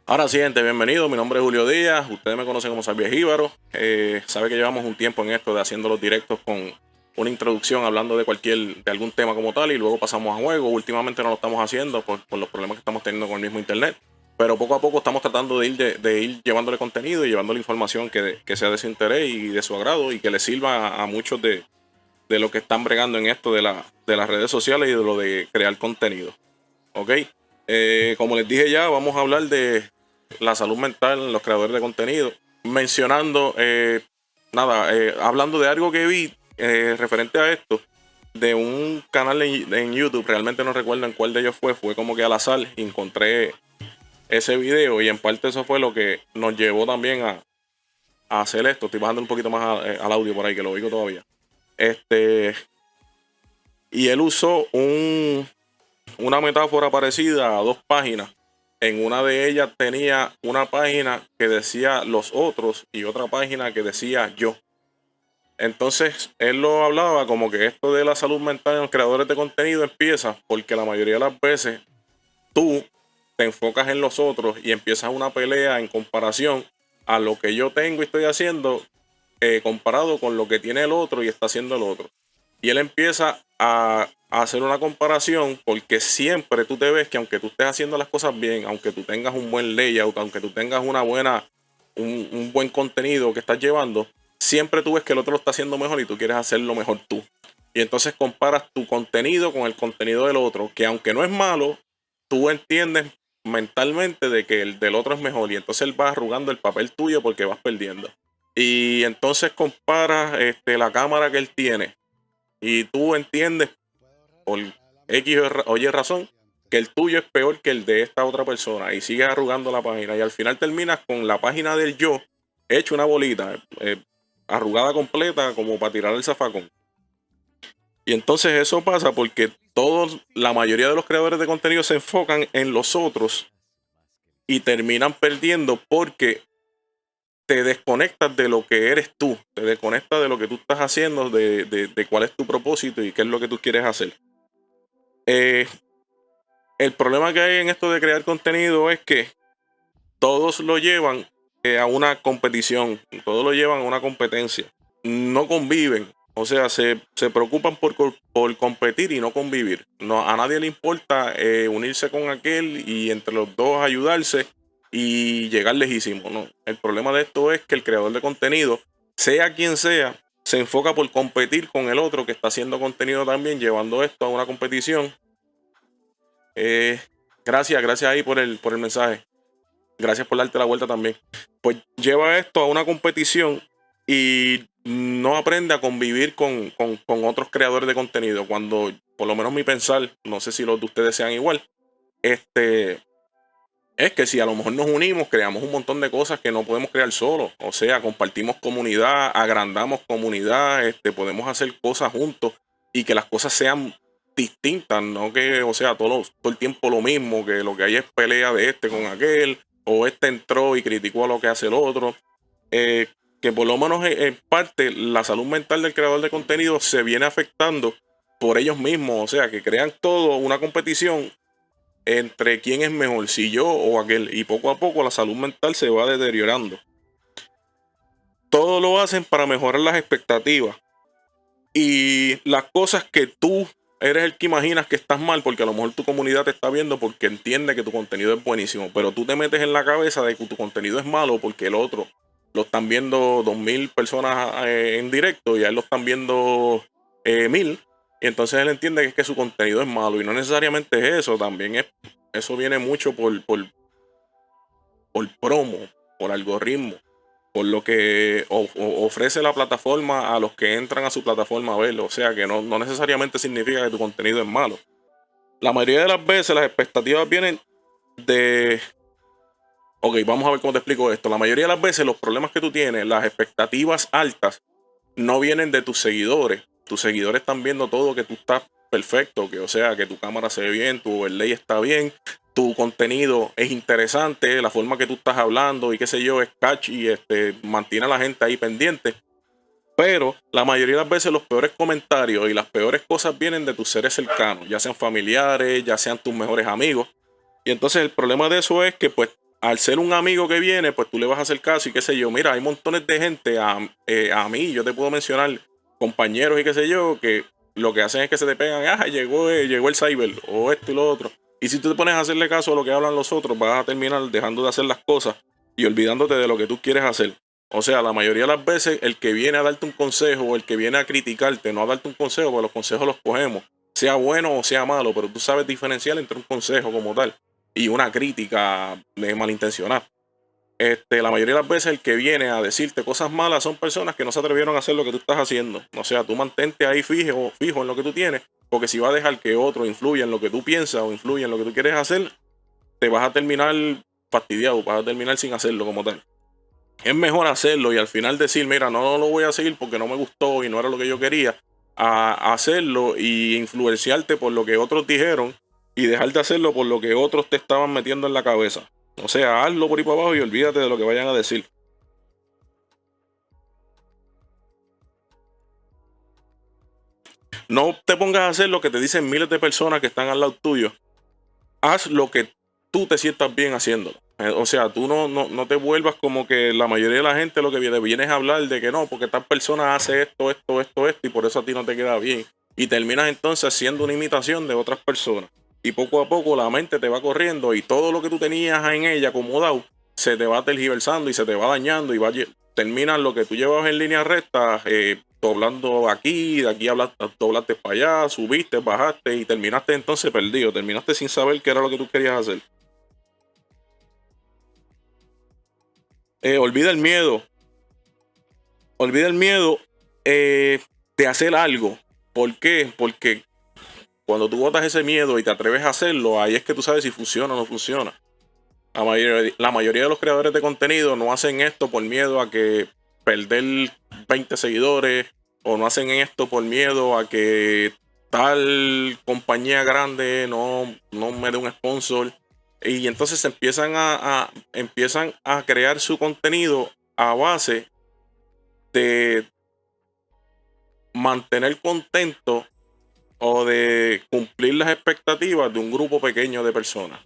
Ahora sí, gente, bienvenido. Mi nombre es Julio Díaz. Ustedes me conocen como Salvie Jíbaro. Sabe que llevamos un tiempo en esto de haciendo los directos con una introducción hablando de algún tema como tal y luego pasamos a juego. Últimamente no lo estamos haciendo por los problemas que estamos teniendo con el mismo internet. Pero poco a poco estamos tratando de ir llevándole contenido y llevándole información que sea de su interés y de su agrado y que le sirva a muchos de los que están bregando en esto de las redes sociales y de lo de crear contenido. ¿Ok? Como les dije ya, vamos a hablar de la salud mental en los creadores de contenido, mencionando, hablando de algo que vi referente a esto, de un canal en YouTube, realmente no recuerdo en cuál de ellos fue como que al azar encontré ese video y en parte eso fue lo que nos llevó también a hacer esto. Estoy bajando un poquito más al audio por ahí que lo oigo todavía. Y él usó una metáfora parecida a dos páginas. En una de ellas tenía una página que decía los otros y otra página que decía yo. Entonces él lo hablaba como que esto de la salud mental en los creadores de contenido empieza porque la mayoría de las veces tú te enfocas en los otros y empiezas una pelea en comparación a lo que yo tengo y estoy haciendo comparado con lo que tiene el otro y está haciendo el otro. Y él empieza a hacer una comparación porque siempre tú te ves que aunque tú estés haciendo las cosas bien, aunque tú tengas un buen layout, aunque tú tengas un buen contenido que estás llevando, siempre tú ves que el otro lo está haciendo mejor y tú quieres hacerlo mejor tú. Y entonces comparas tu contenido con el contenido del otro, que aunque no es malo, tú entiendes mentalmente de que el del otro es mejor y entonces él va arrugando el papel tuyo porque vas perdiendo. Y entonces comparas la cámara que él tiene y tú entiendes por X o Y razón que el tuyo es peor que el de esta otra persona y sigues arrugando la página y al final terminas con la página del yo hecho una bolita arrugada completa como para tirar el zafacón. Y entonces eso pasa porque la mayoría de los creadores de contenido se enfocan en los otros y terminan perdiendo porque te desconectas de lo que eres tú, te desconectas de lo que tú estás haciendo, de cuál es tu propósito y qué es lo que tú quieres hacer. El problema que hay en esto de crear contenido es que todos lo llevan a una competición, todos lo llevan a una competencia, no conviven, o sea, se preocupan por competir y no convivir. No, a nadie le importa unirse con aquel y entre los dos ayudarse y llegar lejísimo. No. El problema de esto es que el creador de contenido, sea quien sea, se enfoca por competir con el otro que está haciendo contenido también, llevando esto a una competición. Gracias ahí por el mensaje. Gracias por darte la vuelta también. Pues lleva esto a una competición y no aprende a convivir con otros creadores de contenido. Cuando, por lo menos mi pensar, no sé si los de ustedes sean igual, es que si a lo mejor nos unimos, creamos un montón de cosas que no podemos crear solos. O sea, compartimos comunidad, agrandamos comunidad, podemos hacer cosas juntos y que las cosas sean distintas, no que, o sea, todo el tiempo lo mismo, que lo que hay es pelea de con aquel, o entró y criticó a lo que hace el otro. Que por lo menos en parte la salud mental del creador de contenido se viene afectando por ellos mismos, o sea, que crean todo una competición entre quién es mejor, si yo o aquel, y poco a poco la salud mental se va deteriorando. Todo lo hacen para mejorar las expectativas y las cosas que tú eres el que imaginas que estás mal, porque a lo mejor tu comunidad te está viendo porque entiende que tu contenido es buenísimo, pero tú te metes en la cabeza de que tu contenido es malo porque el otro lo están viendo 2000 personas en directo y a él lo están viendo 1000. Y entonces él entiende que es que su contenido es malo y no necesariamente es eso, también eso viene mucho por promo, por algoritmo, por lo que ofrece la plataforma a los que entran a su plataforma a verlo. O sea que no necesariamente significa que tu contenido es malo. La mayoría de las veces las expectativas vienen de... Ok, vamos a ver cómo te explico esto. La mayoría de las veces los problemas que tú tienes, las expectativas altas, no vienen de tus seguidores. Tus seguidores están viendo todo que tú estás perfecto, que o sea, que tu cámara se ve bien, tu overlay está bien, tu contenido es interesante, la forma que tú estás hablando y qué sé yo, es catchy, mantiene a la gente ahí pendiente. Pero la mayoría de las veces los peores comentarios y las peores cosas vienen de tus seres cercanos, ya sean familiares, ya sean tus mejores amigos. Y entonces el problema de eso es que pues al ser un amigo que viene, pues tú le vas a hacer caso y qué sé yo. Mira, hay montones de gente, a mí, yo te puedo mencionar compañeros y qué sé yo, que lo que hacen es que se te pegan, llegó el cyber o esto y lo otro. Y si tú te pones a hacerle caso a lo que hablan los otros, vas a terminar dejando de hacer las cosas y olvidándote de lo que tú quieres hacer. O sea, la mayoría de las veces el que viene a darte un consejo o el que viene a criticarte, no a darte un consejo, porque los consejos los cogemos, sea bueno o sea malo, pero tú sabes diferenciar entre un consejo como tal y una crítica malintencionada. La mayoría de las veces el que viene a decirte cosas malas son personas que no se atrevieron a hacer lo que tú estás haciendo. O sea, tú mantente ahí fijo en lo que tú tienes, porque si vas a dejar que otro influya en lo que tú piensas o influya en lo que tú quieres hacer, te vas a terminar fastidiado, vas a terminar sin hacerlo como tal. Es mejor hacerlo y al final decir, mira, no lo voy a seguir porque no me gustó y no era lo que yo quería, a hacerlo y influenciarte por lo que otros dijeron y dejar de hacerlo por lo que otros te estaban metiendo en la cabeza. O sea, hazlo por ahí para abajo y olvídate de lo que vayan a decir. No te pongas a hacer lo que te dicen miles de personas que están al lado tuyo. Haz lo que tú te sientas bien haciéndolo. O sea, tú no te vuelvas como que la mayoría de la gente lo que vienes a hablar de que no, porque tal persona hace esto, y por eso a ti no te queda bien. Y terminas entonces haciendo una imitación de otras personas. Y poco a poco la mente te va corriendo y todo lo que tú tenías en ella acomodado se te va tergiversando y se te va dañando y terminas lo que tú llevabas en línea recta, doblando aquí, de aquí doblaste para allá, subiste, bajaste y terminaste entonces perdido, terminaste sin saber qué era lo que tú querías hacer. Olvida el miedo, olvida el miedo de hacer algo. ¿Por qué? Porque cuando tú botas ese miedo y te atreves a hacerlo, ahí es que tú sabes si funciona o no funciona. La mayoría de los creadores de contenido no hacen esto por miedo a que perder 20 seguidores o no hacen esto por miedo a que tal compañía grande no me dé un sponsor. Y entonces empiezan a crear su contenido a base de mantener contento o de cumplir las expectativas de un grupo pequeño de personas.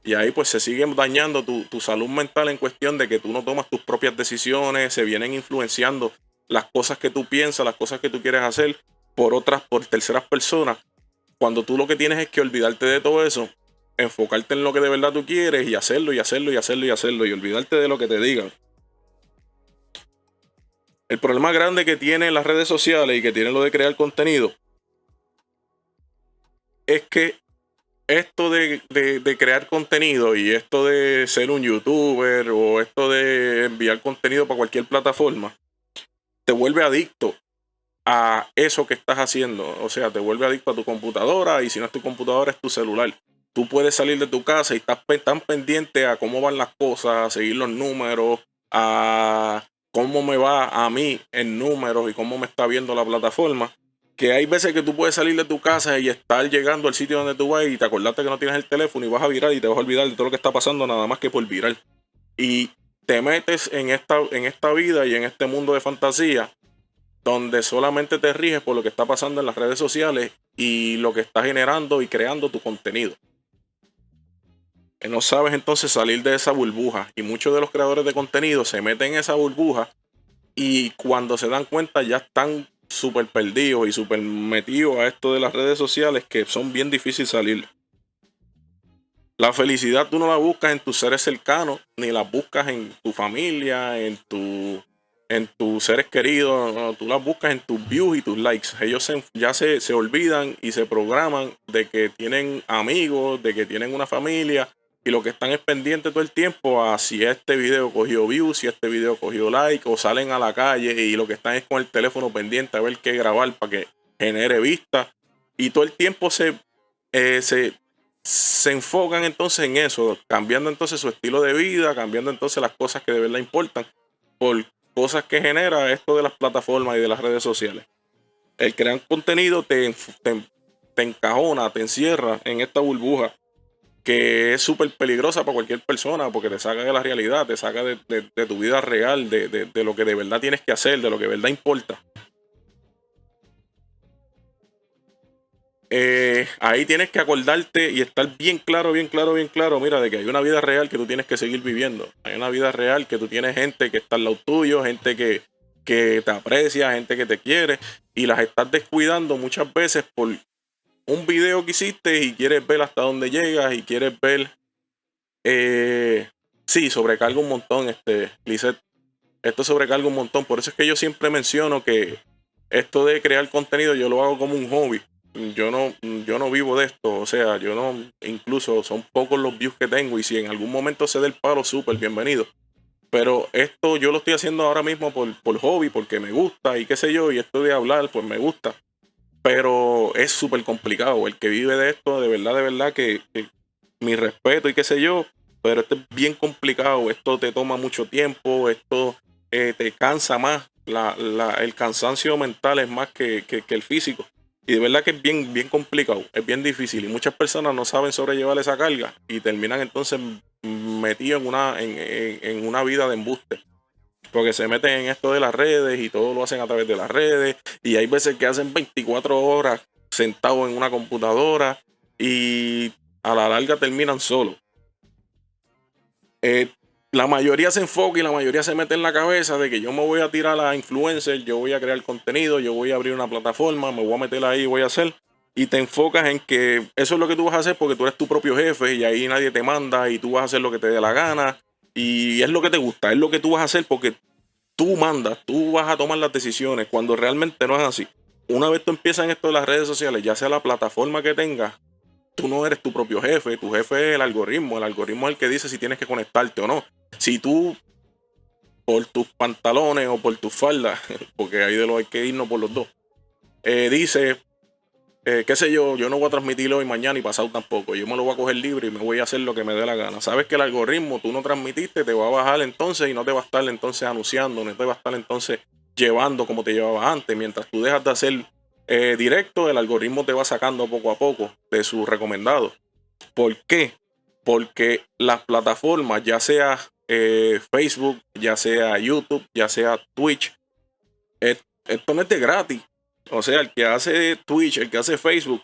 Y ahí pues se sigue dañando tu salud mental en cuestión de que tú no tomas tus propias decisiones, se vienen influenciando las cosas que tú piensas, las cosas que tú quieres hacer por terceras personas, cuando tú lo que tienes es que olvidarte de todo eso, enfocarte en lo que de verdad tú quieres y hacerlo y hacerlo y hacerlo y hacerlo y olvidarte de lo que te digan. El problema grande que tienen las redes sociales y que tienen lo de crear contenido es que esto de crear contenido y esto de ser un youtuber o esto de enviar contenido para cualquier plataforma, te vuelve adicto a eso que estás haciendo. O sea, te vuelve adicto a tu computadora y si no es tu computadora es tu celular. Tú puedes salir de tu casa y estás tan pendiente a cómo van las cosas, a seguir los números, a cómo me va a mí en números y cómo me está viendo la plataforma, que hay veces que tú puedes salir de tu casa y estar llegando al sitio donde tú vas y te acordaste que no tienes el teléfono y vas a virar y te vas a olvidar de todo lo que está pasando nada más que por virar. Y te metes en esta vida y en este mundo de fantasía donde solamente te riges por lo que está pasando en las redes sociales y lo que está generando y creando tu contenido. Que no sabes entonces salir de esa burbuja y muchos de los creadores de contenido se meten en esa burbuja y cuando se dan cuenta ya están súper perdidos y súper metidos a esto de las redes sociales que son bien difíciles salir. La felicidad tú no la buscas en tus seres cercanos, ni la buscas en tu familia, en tus seres queridos, no, tú las buscas en tus views y tus likes. Ellos ya se olvidan y se programan de que tienen amigos, de que tienen una familia y lo que están es pendiente todo el tiempo a si este video cogió views, si este video cogió like o salen a la calle y lo que están es con el teléfono pendiente a ver qué grabar para que genere vista y todo el tiempo se enfocan entonces en eso, cambiando entonces su estilo de vida, cambiando entonces las cosas que de verdad importan por cosas que genera esto de las plataformas y de las redes sociales. El crear contenido te encajona, te encierra en esta burbuja que es súper peligrosa para cualquier persona porque te saca de la realidad, te saca de tu vida real, de lo que de verdad tienes que hacer, de lo que de verdad importa. ahí tienes que acordarte y estar bien claro, bien claro, bien claro, mira, de que hay una vida real que tú tienes que seguir viviendo. Hay una vida real que tú tienes gente que está al lado tuyo, gente que te aprecia, gente que te quiere, y las estás descuidando muchas veces por un video que hiciste y quieres ver hasta dónde llegas y quieres ver, sí, sobrecarga un montón, Lisette, esto sobrecarga un montón. Por eso es que yo siempre menciono que esto de crear contenido yo lo hago como un hobby. Yo no vivo de esto, o sea, yo no, incluso son pocos los views que tengo y si en algún momento se da el palo, súper bienvenido. Pero esto yo lo estoy haciendo ahora mismo por hobby, porque me gusta y qué sé yo, y esto de hablar, pues me gusta. Pero es súper complicado. El que vive de esto, de verdad que mi respeto y qué sé yo, pero esto es bien complicado. Esto te toma mucho tiempo, esto te cansa más. El cansancio mental es más que el físico. Y de verdad que es bien, bien complicado, es bien difícil. Y muchas personas no saben sobrellevar esa carga y terminan entonces metidos en una vida de embuste. Porque se meten en esto de las redes y todo lo hacen a través de las redes. Y hay veces que hacen 24 horas sentados en una computadora y a la larga terminan solos. Eh, la mayoría se enfoca y la mayoría se mete en la cabeza de que yo me voy a tirar a influencer, yo voy a crear contenido, yo voy a abrir una plataforma, me voy a meter ahí, voy a hacer. Y te enfocas en que eso es lo que tú vas a hacer porque tú eres tu propio jefe y ahí nadie te manda y tú vas a hacer lo que te dé la gana. Y es lo que te gusta, es lo que tú vas a hacer porque tú mandas, tú vas a tomar las decisiones cuando realmente no es así. Una vez tú empiezas en esto de las redes sociales, ya sea la plataforma que tengas, tú no eres tu propio jefe, tu jefe es el algoritmo es el que dice si tienes que conectarte o no. Si tú por tus pantalones o por tus faldas, porque ahí de lo hay que irnos por los dos, dice, qué sé yo no voy a transmitirlo hoy, mañana y pasado tampoco, yo me lo voy a coger libre y me voy a hacer lo que me dé la gana. Sabes que el algoritmo tú no transmitiste, te va a bajar entonces y no te va a estar entonces anunciando, no te va a estar entonces llevando como te llevaba antes. Mientras tú dejas de hacer directo, el algoritmo te va sacando poco a poco de sus recomendados. ¿Por qué? Porque las plataformas, ya sea Facebook, ya sea YouTube, ya sea Twitch, esto no es de gratis. O sea, el que hace Twitch, el que hace Facebook,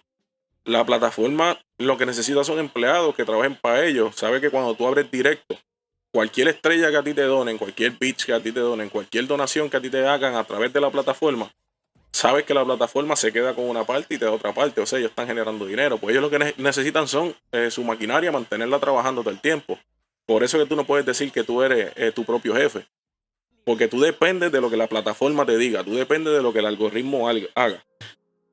la plataforma lo que necesita son empleados que trabajen para ellos. Sabe que cuando tú abres directo, cualquier estrella que a ti te donen, cualquier bits que a ti te donen, cualquier donación que a ti te hagan a través de la plataforma, sabes que la plataforma se queda con una parte y te da otra parte. O sea, ellos están generando dinero. Pues ellos lo que necesitan son su maquinaria, mantenerla trabajando todo el tiempo. Por eso que tú no puedes decir que tú eres tu propio jefe. Porque tú dependes de lo que la plataforma te diga. Tú dependes de lo que el algoritmo haga.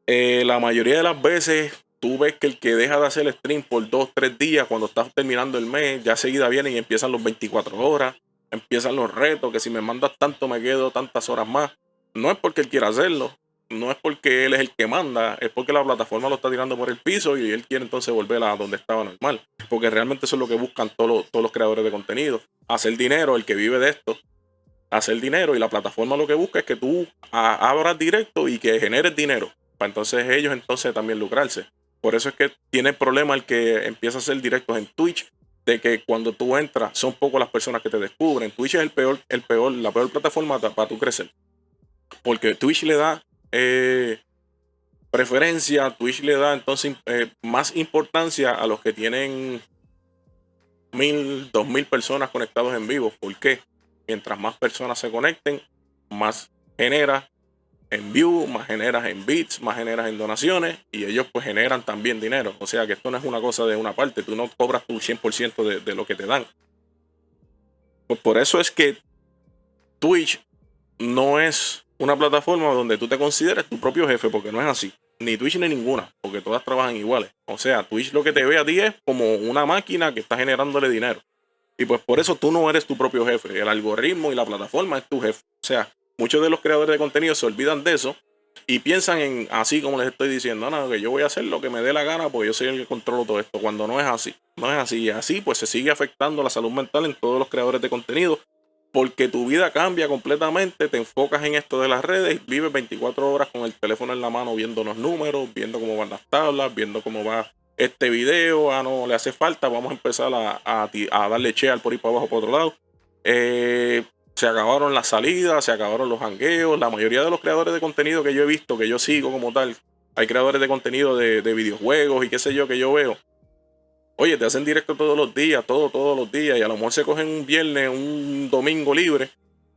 La mayoría de las veces tú ves que el que deja de hacer stream por 2, 3 días, cuando estás terminando el mes, ya seguida vienen y empiezan los 24 horas, empiezan los retos, que si me mandas tanto me quedo tantas horas más. No es porque él quiera hacerlo, no es porque él es el que manda, es porque la plataforma lo está tirando por el piso y él quiere entonces volver a donde estaba normal. Porque realmente eso es lo que buscan todos los creadores de contenido, hacer dinero, el que vive de esto, hacer dinero, y la plataforma lo que busca es que tú abras directo y que generes dinero para entonces ellos entonces también lucrarse. Por eso es que tiene problema el que empieza a hacer directos en Twitch, de que cuando tú entras son pocas las personas que te descubren. Twitch es la peor plataforma para tú crecer, porque Twitch le da preferencia, Twitch le da entonces más importancia a los que tienen 1,000, 2,000 personas conectados en vivo. ¿Por qué? Mientras más personas se conecten, más genera en view, más generas en bits, más generas en donaciones y ellos pues generan también dinero. O sea que esto no es una cosa de una parte, tú no cobras tu 100% de lo que te dan. Pues por eso es que Twitch no es una plataforma donde tú te consideres tu propio jefe, porque no es así. Ni Twitch ni ninguna, porque todas trabajan iguales. O sea, Twitch lo que te ve a ti es como una máquina que está generándole dinero. Y pues por eso tú no eres tu propio jefe. El algoritmo y la plataforma es tu jefe. O sea, muchos de los creadores de contenido se olvidan de eso y piensan en así como les estoy diciendo, no, que yo voy a hacer lo que me dé la gana porque yo soy el que controlo todo esto, cuando no es así. No es así. Y así pues se sigue afectando la salud mental en todos los creadores de contenido, porque tu vida cambia completamente, te enfocas en esto de las redes, vives 24 horas con el teléfono en la mano viendo los números, viendo cómo van las tablas, viendo cómo va este video. No le hace falta, vamos a empezar a darle share por ahí para abajo, por otro lado. Se acabaron las salidas, se acabaron los jangueos. La mayoría de los creadores de contenido que yo he visto, que yo sigo como tal, hay creadores de contenido de videojuegos y qué sé yo que yo veo. Oye, te hacen directo todos los días, todos los días, y a lo mejor se cogen un viernes, un domingo libre,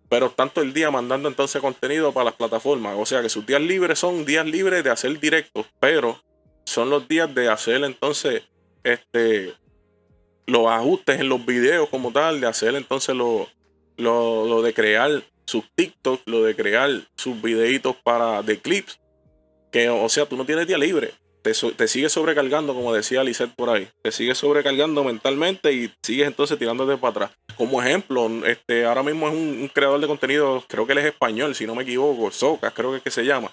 pero están todo el día mandando entonces contenido para las plataformas. O sea que sus días libres son días libres de hacer directos, pero son los días de hacer entonces los ajustes en los videos como tal, de hacer entonces lo de crear sus TikTok, lo de crear sus videitos de clips, que o sea, tú no tienes día libre. Te sigues sobrecargando, como decía Lisette por ahí. Te sigues sobrecargando mentalmente y sigues entonces tirándote para atrás. Como ejemplo, ahora mismo es un creador de contenido, creo que él es español, si no me equivoco, Socas, creo que es que se llama.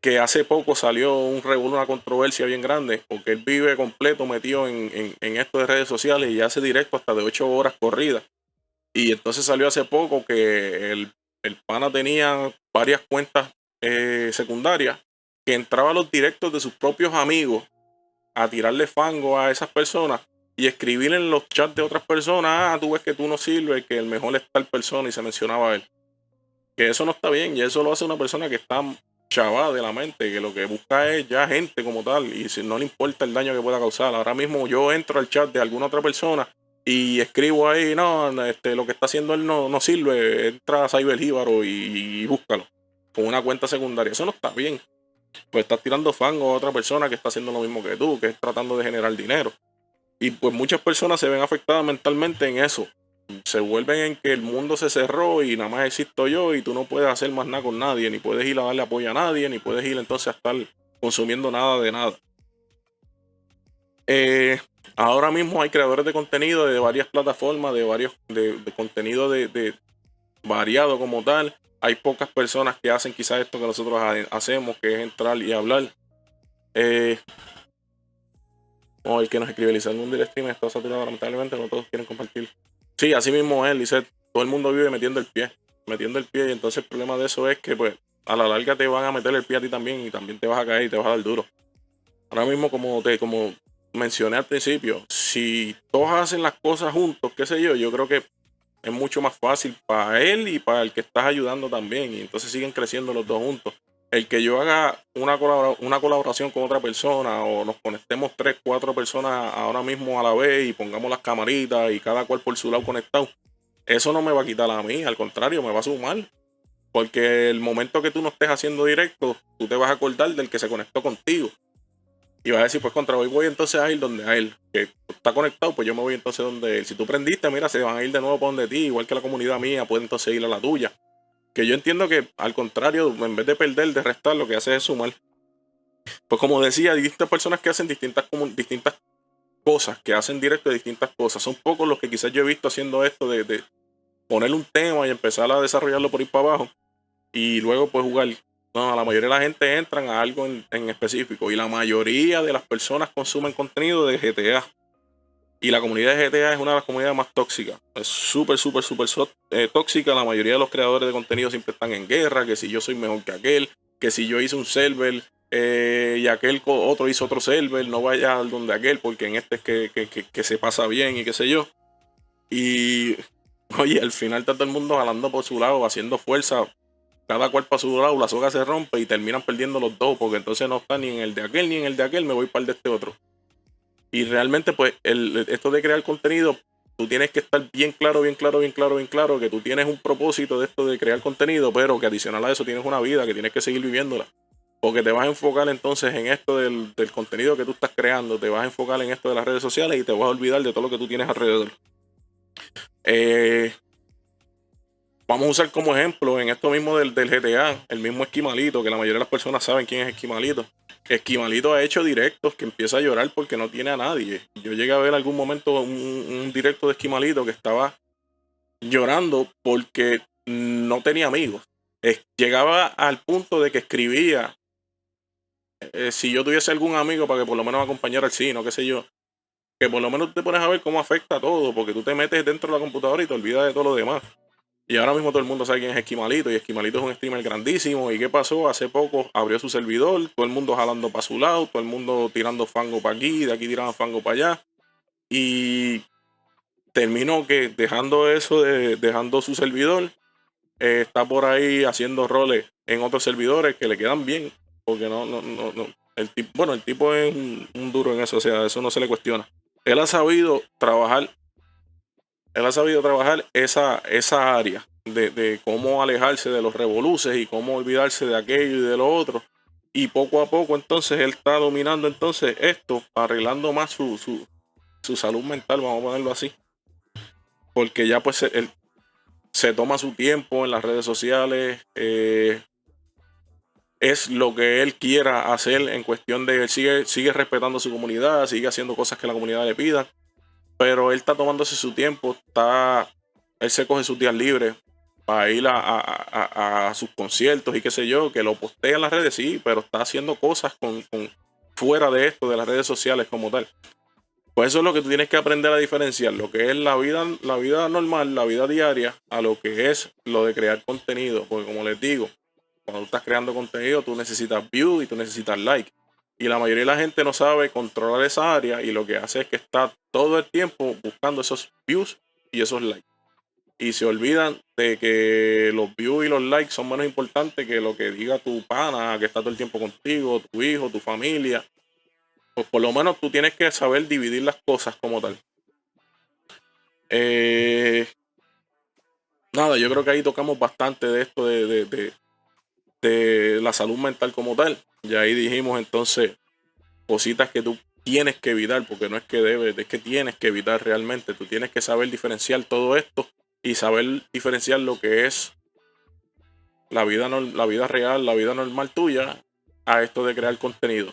Que hace poco salió una controversia bien grande, porque él vive completo metido en esto de redes sociales y hace directo hasta de 8 horas corridas. Y entonces salió hace poco que el pana tenía varias cuentas secundarias, que entraba a los directos de sus propios amigos a tirarle fango a esas personas y escribir en los chats de otras personas: tú ves que tú no sirves, que el mejor es tal persona, y se mencionaba a él. Que eso no está bien, y eso lo hace una persona que está chavada de la mente, que lo que busca es ya gente como tal, y si no le importa el daño que pueda causar. Ahora mismo yo entro al chat de alguna otra persona y escribo ahí: no, lo que está haciendo él no sirve, entra a Cyberjíbaro y búscalo con una cuenta secundaria. Eso no está bien, pues estás tirando fango a otra persona que está haciendo lo mismo que tú, que es tratando de generar dinero. Y pues muchas personas se ven afectadas mentalmente en eso. Se vuelven en que el mundo se cerró y nada más existo yo, y tú no puedes hacer más nada con nadie, ni puedes ir a darle apoyo a nadie, ni puedes ir entonces a estar consumiendo nada de nada. Ahora mismo hay creadores de contenido de varias plataformas, de contenido de variado como tal. Hay pocas personas que hacen quizás esto que nosotros hacemos, que es entrar y hablar. O el que nos escribe: Lizeth, el mundo del stream está saturado, lamentablemente no todos quieren compartir. Sí, así mismo es, Lizeth. Todo el mundo vive metiendo el pie, y entonces el problema de eso es que pues a la larga te van a meter el pie a ti también, y también te vas a caer y te vas a dar duro. Ahora mismo, como mencioné al principio, si todos hacen las cosas juntos, qué sé yo creo que es mucho más fácil para él y para el que estás ayudando también, y entonces siguen creciendo los dos juntos. El que yo haga una colaboración con otra persona, o nos conectemos 3, 4 personas ahora mismo a la vez y pongamos las camaritas y cada cual por su lado conectado, eso no me va a quitar a mí, al contrario, me va a sumar. Porque el momento que tú no estés haciendo directo, tú te vas a acordar del que se conectó contigo. Y vas a decir: pues contra, hoy voy entonces a ir donde a él, que está conectado, pues yo me voy entonces donde él. Si tú prendiste, mira, se van a ir de nuevo para donde ti, igual que la comunidad mía puede entonces ir a la tuya. Que yo entiendo que al contrario, en vez de perder, de restar, lo que hace es sumar. Pues como decía, hay distintas personas que hacen distintas cosas, que hacen directo de distintas cosas. Son pocos los que quizás yo he visto haciendo esto de poner un tema y empezar a desarrollarlo por ir para abajo y luego pues jugar. No, la mayoría de la gente entran a algo en específico, y la mayoría de las personas consumen contenido de GTA. Y la comunidad de GTA es una de las comunidades más tóxicas. Es súper tóxica. La mayoría de los creadores de contenido siempre están en guerra, que si yo soy mejor que aquel, que si yo hice un server y aquel otro hizo otro server, no vaya al donde aquel, porque en este es que se pasa bien y qué sé yo. Y oye, al final está todo el mundo jalando por su lado, haciendo fuerza, cada cual para su lado, la soga se rompe y terminan perdiendo los dos, porque entonces no está ni en el de aquel ni en el de aquel, me voy para el de este otro. Y realmente, pues, esto de crear contenido, tú tienes que estar bien claro, que tú tienes un propósito de esto de crear contenido, pero que adicional a eso tienes una vida que tienes que seguir viviéndola. Porque te vas a enfocar entonces en esto del contenido que tú estás creando, te vas a enfocar en esto de las redes sociales y te vas a olvidar de todo lo que tú tienes alrededor. Vamos a usar como ejemplo en esto mismo del GTA, el mismo Esquimalito, que la mayoría de las personas saben quién es Esquimalito. Esquimalito ha hecho directos que empieza a llorar porque no tiene a nadie. Yo llegué a ver algún momento un directo de Esquimalito que estaba llorando porque no tenía amigos. Llegaba al punto de que escribía: si yo tuviese algún amigo para que por lo menos me acompañara al cine, qué sé yo, que por lo menos te pones a ver cómo afecta todo, porque tú te metes dentro de la computadora y te olvidas de todo lo demás. Y ahora mismo todo el mundo sabe quién es Esquimalito, y Esquimalito es un streamer grandísimo. ¿Y qué pasó? Hace poco abrió su servidor, todo el mundo jalando para su lado, todo el mundo tirando fango para aquí, de aquí tiraban fango para allá. Y terminó que dejando eso, dejando su servidor, está por ahí haciendo roles en otros servidores que le quedan bien. porque no. El tipo es un duro en eso, o sea, eso no se le cuestiona. Él ha sabido trabajar, esa área de cómo alejarse de los revoluces y cómo olvidarse de aquello y de lo otro. Y poco a poco entonces él está dominando entonces esto, arreglando más su salud mental, vamos a ponerlo así. Porque ya pues él se toma su tiempo en las redes sociales, es lo que él quiera hacer en cuestión de él sigue respetando su comunidad, sigue haciendo cosas que la comunidad le pida, pero él está tomándose su tiempo, él se coge sus días libres para ir a sus conciertos y qué sé yo, que lo postea en las redes, sí, pero está haciendo cosas fuera de esto, de las redes sociales como tal. Pues eso es lo que tú tienes que aprender a diferenciar, lo que es la vida normal, la vida diaria, a lo que es lo de crear contenido. Porque como les digo, cuando tú estás creando contenido, tú necesitas view y tú necesitas like. Y la mayoría de la gente no sabe controlar esa área y lo que hace es que está todo el tiempo buscando esos views y esos likes. Y se olvidan de que los views y los likes son menos importantes que lo que diga tu pana, que está todo el tiempo contigo, tu hijo, tu familia. Pues por lo menos tú tienes que saber dividir las cosas como tal. Nada, yo creo que ahí tocamos bastante de esto de la salud mental como tal. Y ahí dijimos entonces cositas que tú tienes que evitar, porque no es que debes, es que tienes que evitar realmente. Tú tienes que saber diferenciar todo esto y saber diferenciar lo que es la vida real, la vida normal tuya, a esto de crear contenido.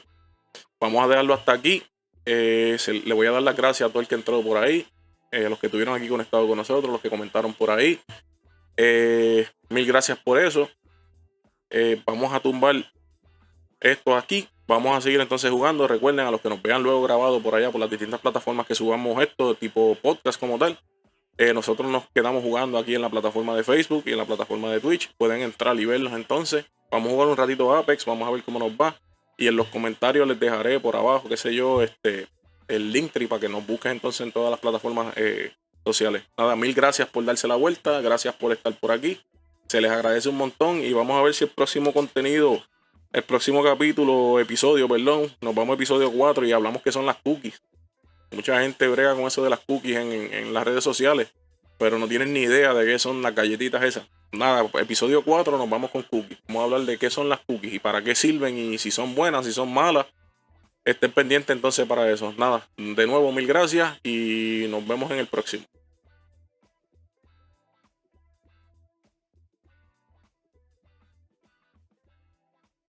Vamos a dejarlo hasta aquí. Le voy a dar las gracias a todo el que entró por ahí, los que estuvieron aquí conectados con nosotros, los que comentaron por ahí. Mil gracias por eso. Vamos a tumbar esto aquí. Vamos a seguir entonces jugando. Recuerden, a los que nos vean luego grabado por allá por las distintas plataformas que subamos esto, tipo podcast como tal. Nosotros nos quedamos jugando aquí en la plataforma de Facebook y en la plataforma de Twitch. Pueden entrar y verlos entonces. Vamos a jugar un ratito Apex, vamos a ver cómo nos va. Y en los comentarios les dejaré por abajo, qué sé yo, el Linktree para que nos busquen entonces en todas las plataformas sociales. Nada, mil gracias por darse la vuelta, gracias por estar por aquí. Se les agradece un montón y vamos a ver si el próximo capítulo, episodio, perdón, nos vamos a episodio 4 y hablamos qué son las cookies. Mucha gente brega con eso de las cookies en las redes sociales, pero no tienen ni idea de qué son las galletitas esas. Nada, episodio 4 nos vamos con cookies. Vamos a hablar de qué son las cookies y para qué sirven y si son buenas, si son malas. Estén pendientes entonces para eso. Nada, de nuevo mil gracias y nos vemos en el próximo.